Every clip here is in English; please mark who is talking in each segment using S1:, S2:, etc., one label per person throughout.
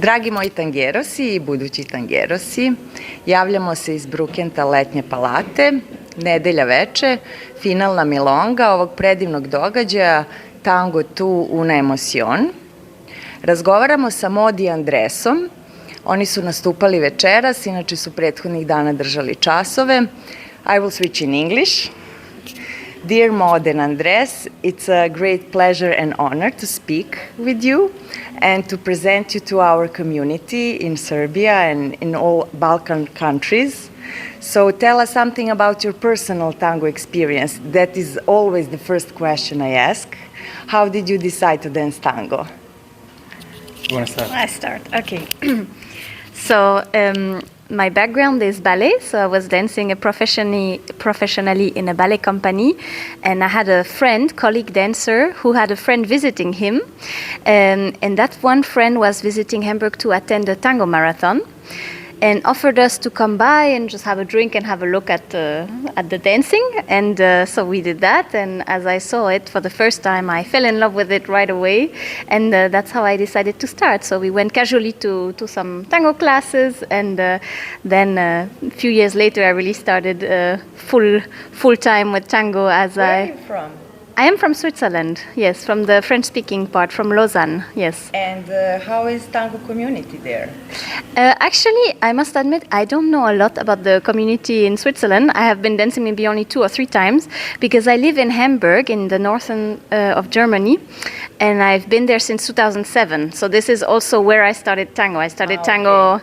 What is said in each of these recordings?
S1: Dragi moji tangerosi i budući tangerosi, javljamo se iz Brukenta letnje palate, nedelja veče, finalna milonga ovog predivnog događaja Tango tu una emoción. Razgovaramo sa Maude i Andresom, oni su nastupali večeras, inače su prethodnih dana držali časove. I will switch in English. Dear Maude and Andres, it's a great pleasure and honor to speak with you and to present you to our community in Serbia and in all Balkan countries. So tell us something about your personal tango experience. That is always the first question I ask. How did you decide to dance tango?
S2: You want to start?
S3: I start, okay. So my background is ballet, so I was dancing professionally in a ballet company, and I had a friend, colleague dancer, who had a friend visiting him, and that one friend was visiting Hamburg to attend a tango marathon, and offered us to come by and just have a drink and have a look at the dancing, and so we did that, and as I saw it for the first time, I fell in love with it right away, and that's how I decided to start. So we went casually to some tango classes, and then a few years later I really started full time with tango. Where
S1: are you from?
S3: I am from Switzerland, yes, from the French-speaking part, from Lausanne, yes.
S1: And how is tango community there?
S3: Actually, I must admit, I don't know a lot about the community in Switzerland. I have been dancing maybe only 2 or 3 times, because I live in Hamburg, in the northern of Germany, and I've been there since 2007. So this is also where I started tango. I started tango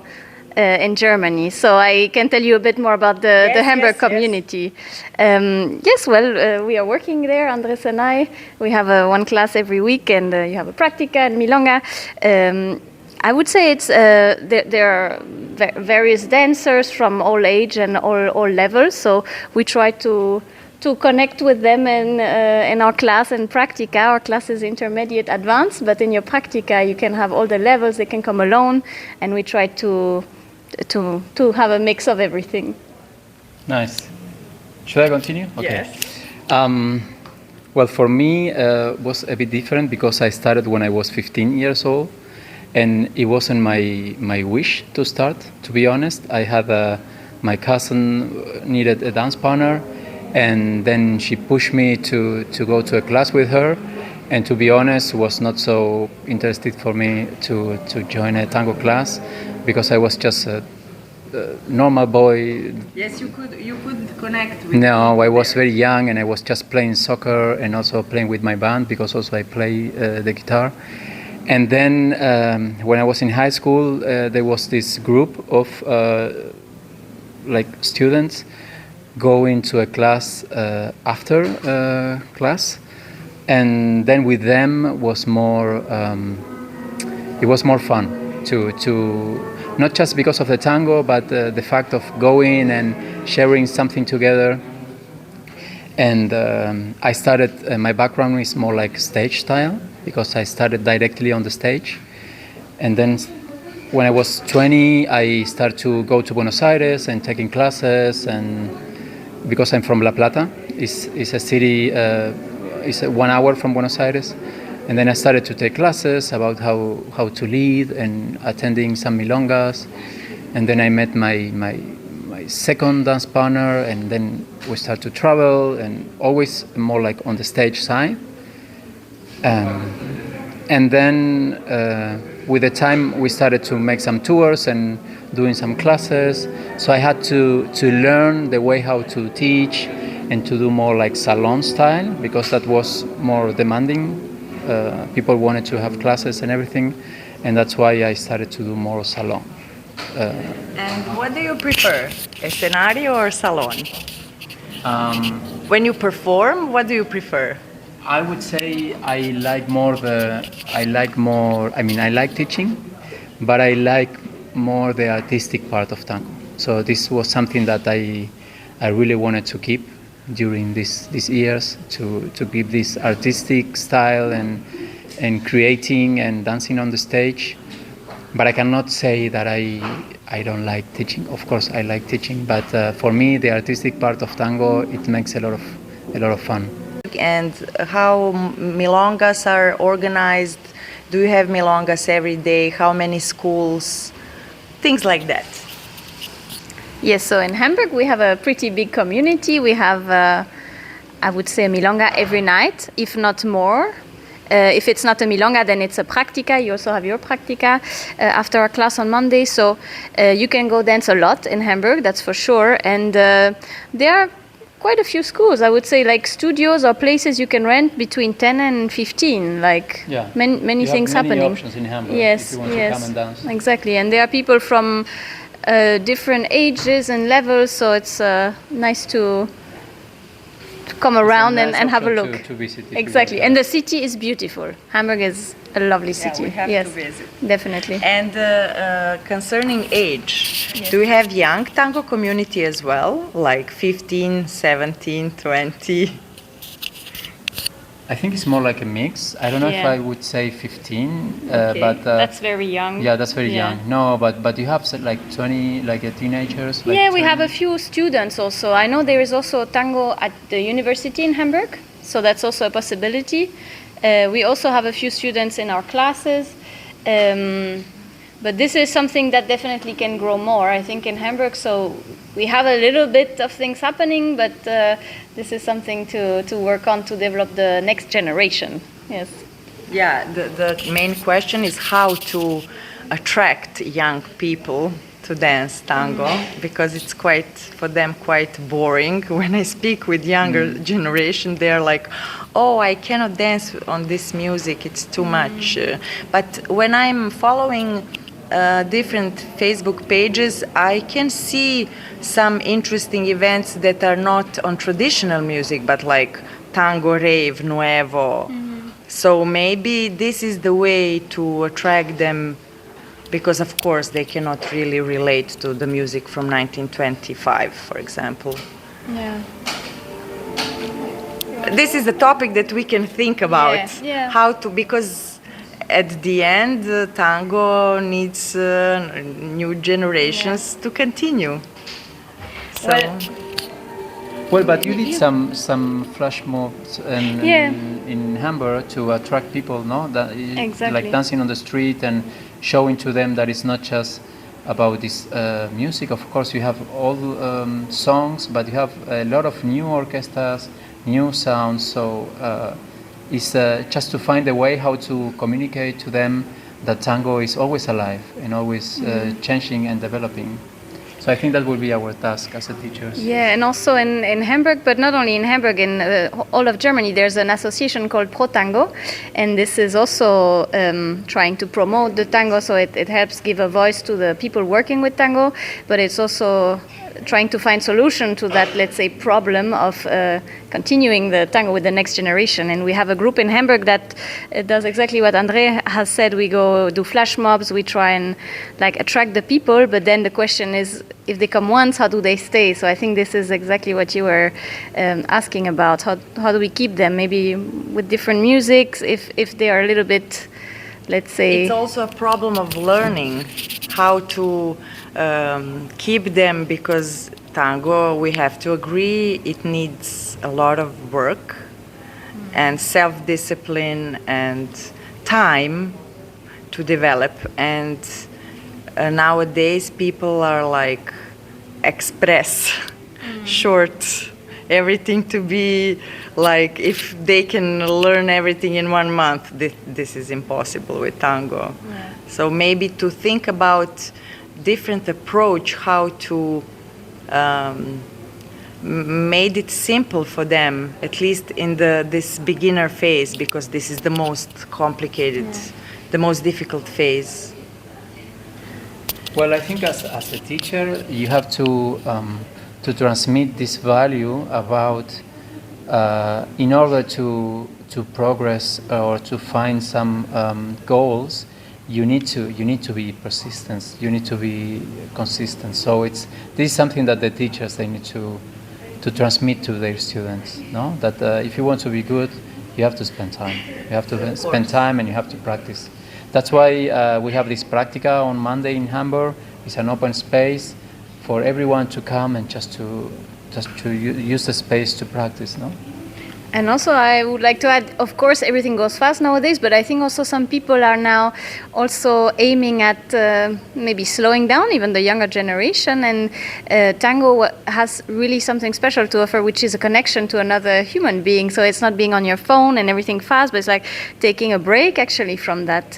S3: in Germany, so I can tell you a bit more about the Hamburg community. Yes, we are working there, Andres and I. We have one class every week, and you have a practica and milonga. I would say it's there are various dancers from all age and all levels, so we try to connect with them in our class and practica. Our class is intermediate advanced, but in your practica you can have all the levels. They can come alone, and we try to have a mix of everything.
S2: Nice. Should I continue?
S1: Okay.
S2: Yes. Well, for me, was a bit different because I started when I was 15 years old, and it wasn't my wish to start, to be honest. I had my cousin needed a dance partner, and then she pushed me to go to a class with her, and to be honest, was not so interested for me to join a tango class, because I was just a normal boy.
S1: Yes, you could connect with
S2: No, I was very young, and I was just playing soccer and also playing with my band, because also I play the guitar. And then when I was in high school, there was this group of students going to a class after class, and then with them was more. It was more fun to not just because of the tango, but the fact of going and sharing something together. And I started. My background is more like stage style, because I started directly on the stage, and then when I was 20, I started to go to Buenos Aires and taking classes, and because I'm from La Plata, it's a city, it's 1 hour from Buenos Aires, and then I started to take classes about how to lead and attending some milongas, and then I met my second dance partner, and then we started to travel, and always more like on the stage side. And then with the time we started to make some tours and doing some classes, so I had to learn the way how to teach and to do more like salon style, because that was more demanding. People wanted to have classes and everything, and that's why I started to do more salon.
S1: And what do you prefer, escenario or salon? When you perform, what do you prefer?
S2: I would say I like teaching, but I like more the artistic part of tango. So this was something that I really wanted to keep during these years, to keep this artistic style and creating and dancing on the stage. But I cannot say that I don't like teaching. Of course I like teaching, but for me the artistic part of tango, it makes a lot of fun.
S1: And how milongas are organized Do you have milongas every day? How many schools? Things like that.
S3: Yes, so in Hamburg we have a pretty big community. We have, I would say, a milonga every night, if not more. If it's not a milonga, then it's a practica. You also have your practica after our class on Monday. So you can go dance a lot in Hamburg, that's for sure. And there are quite a few schools, I would say, like studios or places you can rent between 10 and 15. Like many things happening.
S2: Many options in Hamburg
S3: yes,
S2: if you want
S3: yes,
S2: to come and dance.
S3: Exactly. And there are people from different ages and levels, so it's nice to come around
S2: nice
S3: and have a
S2: option
S3: look.
S2: to visit if you
S3: Exactly,
S2: want
S3: and the city is beautiful. Hamburg is a lovely city.
S1: we have
S3: yes,
S1: to visit.
S3: Definitely.
S1: And concerning age, do you have young tango community as well, like 15, 17, 20?
S2: I think it's more like a mix. I don't know if
S3: Yeah.
S2: I would say 15,
S3: Okay.
S2: but
S3: That's very young.
S2: yeah, that's very
S3: Yeah.
S2: young. No, but you have like 20, like teenagers. Like
S3: Yeah, we
S2: 20.
S3: have a few students also. I know there is also tango at the university in Hamburg, so that's also a possibility. We also have a few students in our classes, but this is something that definitely can grow more, I think, in Hamburg. So we have a little bit of things happening, but this is something to work on to develop the next generation. Yes.
S1: Yeah, the main question is how to attract young people to dance tango, because it's for them quite boring. When I speak with younger generation, they're like, oh, I cannot dance on this music, it's too much. But when I'm following different Facebook pages, I can see some interesting events that are not on traditional music, but like tango rave, nuevo. So maybe this is the way to attract them, because of course they cannot really relate to the music from 1925, for example.
S3: Yeah.
S1: This is a topic that we can think about.
S3: Yeah.
S1: How to, because at the end, tango needs new generations to continue. So,
S2: Well, but you did some flash mobs in Hamburg to attract people, no?
S3: Exactly.
S2: Like dancing on the street and showing to them that it's not just about this music. Of course, you have all songs, but you have a lot of new orchestras, new sounds. So it's just to find a way how to communicate to them that tango is always alive and always changing and developing. So I think that will be our task as a teachers.
S3: Yeah, and also in Hamburg, but not only in Hamburg, in all of Germany, there's an association called Pro Tango, and this is also trying to promote the tango, so it helps give a voice to the people working with tango, but it's also trying to find solution to that, let's say, problem of continuing the tango with the next generation. And we have a group in Hamburg that does exactly what Andrey has said. We go do flash mobs, we try and like attract the people, but then the question is, if they come once, how do they stay? So I think this is exactly what you were asking about. How do we keep them? Maybe with different musics, if they are a little bit, let's say...
S1: It's also a problem of learning how to keep them, because tango, we have to agree, it needs a lot of work and self-discipline and time to develop. And nowadays people are like express, short, everything to be like, if they can learn everything in 1 month, this is impossible with tango. Yeah. So maybe to think about different approach, how to made it simple for them, at least in this beginner phase, because this is the most complicated, the most difficult phase.
S2: Well, I think as a teacher, you have to transmit this value about in order to progress or to find some goals. You need to be persistent. You need to be consistent. So this is something that the teachers, they need to transmit to their students. No, that if you want to be good, you have to spend time. You have to spend time and you have to practice. That's why we have this practica on Monday in Hamburg. It's an open space for everyone to come and just to use the space to practice. No.
S3: And also, I would like to add, of course, everything goes fast nowadays, but I think also some people are now also aiming at maybe slowing down, even the younger generation. And tango has really something special to offer, which is a connection to another human being. So it's not being on your phone and everything fast, but it's like taking a break actually from that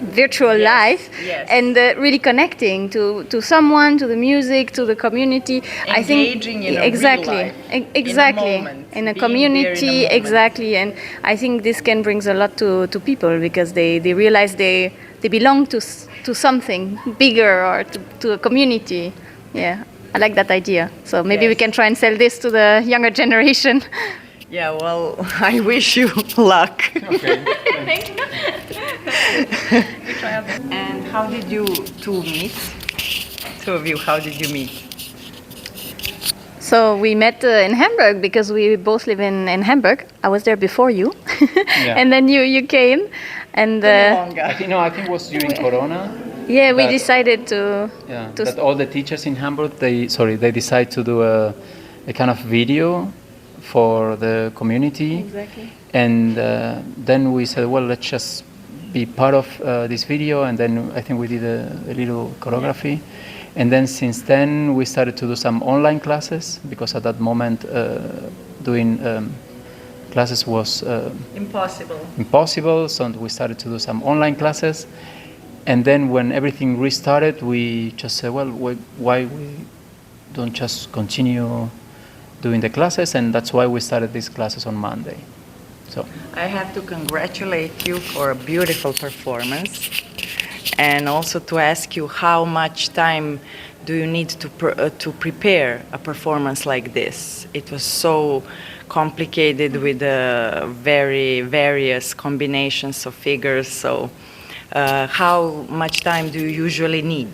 S3: virtual life and really connecting to someone, to the music, to the community.
S1: Engaging in a
S3: exactly,
S1: real life,
S3: exactly,
S1: in a moment,
S3: in a
S1: being
S3: community.
S1: there in a moment.
S3: Exactly, and I think this can bring a lot to people because they realize they belong to something bigger or to a community. Yeah, I like that idea. So maybe we can try and sell this to the younger generation.
S1: Yeah, well, I wish you luck.
S2: Okay.
S3: Thank you.
S1: And how did you two meet? Two of you, how did you meet?
S3: So we met in Hamburg because we both live in Hamburg. I was there before you, and then you came, and
S2: I think it was during Corona.
S3: yeah, we
S2: that-
S3: decided to
S2: That all the teachers in Hamburg they decide to do a kind of video for the community.
S3: Exactly.
S2: And then we said, well, let's just be part of this video, and then I think we did a little choreography. And then since then we started to do some online classes because at that moment doing classes was impossible. So we started to do some online classes. And then when everything restarted, we just said, well, why we don't just continue doing the classes? And that's why we started these classes on Monday. So
S1: I have to congratulate you for a beautiful performance, and also to ask you how much time do you need to prepare a performance like this? It was so complicated with very various combinations of figures. So how much time do you usually need?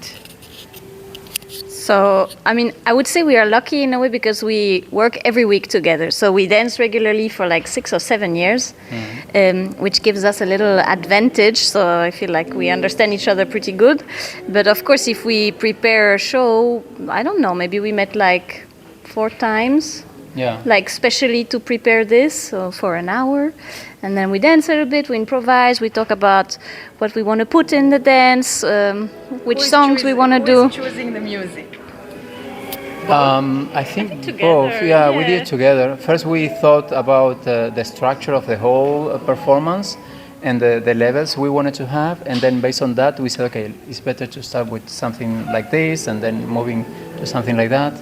S3: So, I mean, I would say we are lucky in a way because we work every week together. So we dance regularly for like 6 or 7 years, which gives us a little advantage. So I feel like we understand each other pretty good. But of course, if we prepare a show, I don't know, maybe we met like 4 times.
S2: yeah.
S3: Like specially to prepare this, so for an hour. And then we dance a little bit, we improvise, we talk about what we want to put in the dance, which songs we want to do.
S1: Who is choosing the music?
S2: I think both. Yeah, we did it together. First, we thought about the structure of the whole performance and the levels we wanted to have, and then based on that, we said, okay, it's better to start with something like this, and then moving to something like that.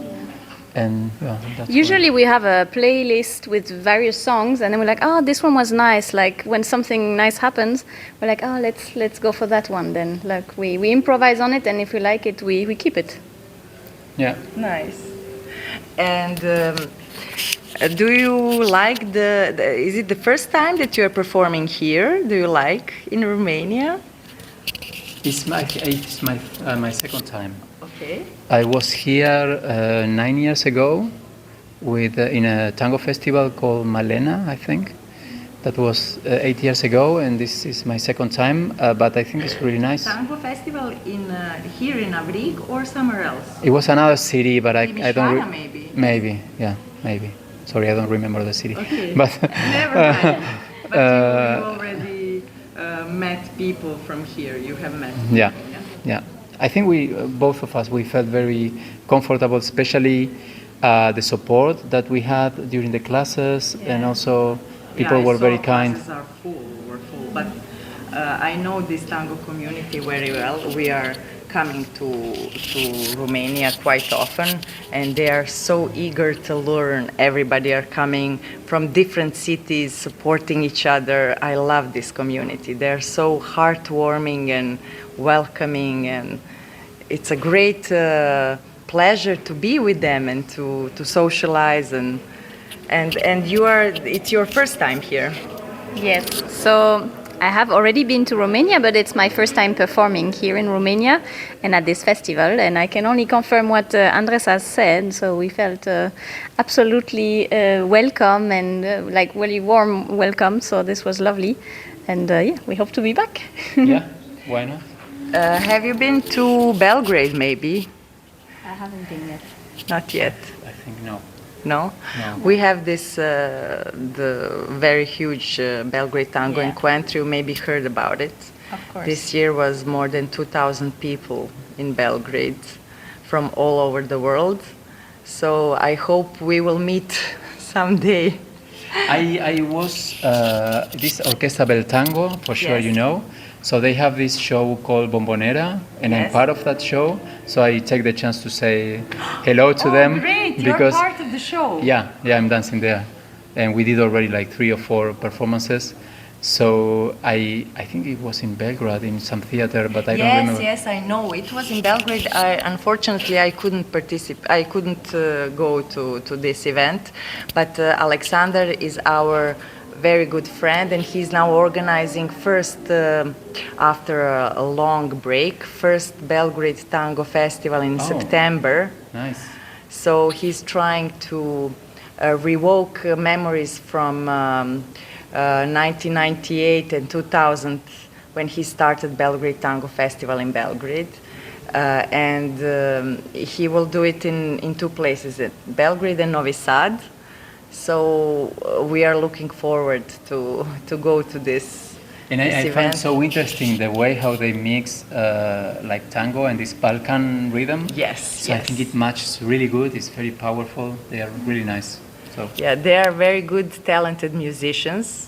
S2: And that's
S3: Usually we have a playlist with various songs, and then we're like, oh, this one was nice. Like when something nice happens, we're like, oh, let's go for that one. Then like we improvise on it, and if we like it, we keep it.
S2: yeah.
S1: Nice. And do you like is it the first time that you are performing here? Do you like in Romania?
S2: It's my second time.
S1: Okay.
S2: I was here 9 years ago in a tango festival called Malena, I think. That was 8 years ago, and this is my second time, but I think it's really nice.
S1: Tango festival here in Avrig or somewhere else?
S2: It was another city, but I don't...
S1: Timișoara, maybe?
S2: Maybe. Sorry, I don't remember the city.
S1: Okay.
S2: But
S1: Never mind. But you already met people from here. You have met.
S2: Yeah. I think both of us, we felt very comfortable, especially the support that we had during the classes, and also people were very kind.
S1: Classes were full. But I know this tango community very well. We are coming to Romania quite often, and they are so eager to learn. Everybody are coming from different cities, supporting each other. I love this community. They're so heartwarming and welcoming, and it's a great pleasure to be with them and to socialize, and it's your first time here.
S3: Yes. So I have already been to Romania, but it's my first time performing here in Romania and at this festival. And I can only confirm what Andres has said. So we felt absolutely welcome and like really warm welcome. So this was lovely. And we hope to be back.
S2: Yeah, why not?
S1: Have you been to Belgrade, maybe?
S3: I haven't been yet.
S1: Not yet.
S2: I think no.
S1: No?
S2: No.
S1: We have this, the very huge Belgrade Tango
S3: Yeah.
S1: Encuentro. You maybe heard about it.
S3: Of course.
S1: This year was more than 2,000 people in Belgrade from all over the world. So I hope we will meet someday.
S2: I was this Orquesta Bel Tango, for sure
S1: Yes.
S2: you know. So they have this show called Bombonera, and I'm
S1: Yes.
S2: part of that show. So I take the chance to say hello to them because
S1: of the show.
S2: yeah, I'm dancing there, and we did already like 3 or 4 performances. So I think it was in Belgrade in some theater, but I don't remember.
S1: Yes, I know. It was in Belgrade. Unfortunately, I couldn't participate. I couldn't go to this event. But Alexander is our very good friend, and he's now organizing first, after a long break, first Belgrade Tango Festival in
S2: Oh.
S1: September.
S2: Nice.
S1: So he's trying to revoke memories from 1998 and 2000 when he started Belgrade Tango Festival in Belgrade. And he will do it in 2 places, at Belgrade and Novi Sad. So we are looking forward to go to this.
S2: And
S1: this
S2: I find
S1: event.
S2: so interesting the way how they mix like tango and this Balkan rhythm.
S1: Yes,
S2: So I
S1: yes.
S2: think it matches really good. It's very powerful. They are really nice. So
S1: Yeah, they are very good, talented musicians,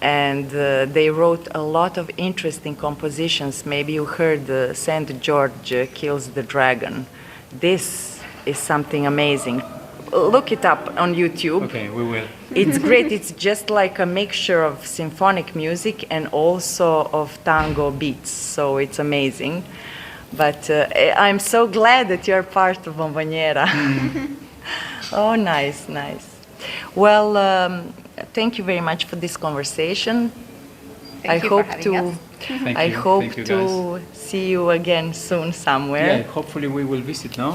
S1: and they wrote a lot of interesting compositions. Maybe you heard St. George Kills the Dragon. This is something amazing. Look it up on YouTube.
S2: okay, we will.
S1: It's great. It's just like a mixture of symphonic music and also of tango beats. So it's amazing. But I'm so glad that you're part of Bombonera. Oh, nice. Well, thank you very much for this conversation.
S3: Thank you for having us.
S2: Thank
S1: I
S2: you.
S1: hope
S2: Thank you,
S1: to see you again soon somewhere.
S2: Yeah, hopefully we will visit now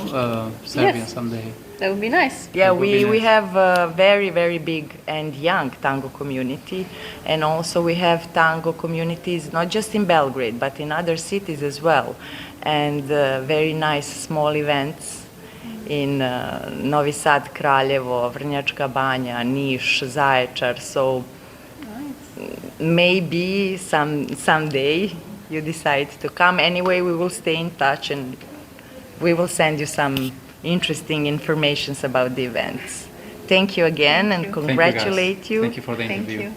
S2: Serbia
S3: Yes.
S2: someday.
S3: That would be nice.
S1: Yeah,
S2: That would be
S1: we
S2: nice.
S1: have a very, very big and young tango community. And also we have tango communities, not just in Belgrade, but in other cities as well. And very nice small events in Novi Sad, Kraljevo, Vrnjačka Banja, Niš, Zaječar. So maybe someday you decide to come. Anyway, we will stay in touch and we will send you some interesting informations about the events. Thank you again and
S3: you.
S1: congratulate you.
S2: Thank you for the
S3: Thank
S2: interview.
S3: you.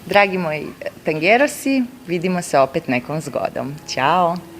S1: Dragi moji tangerosi, vidimo se opet nekom zgodom. Ćao!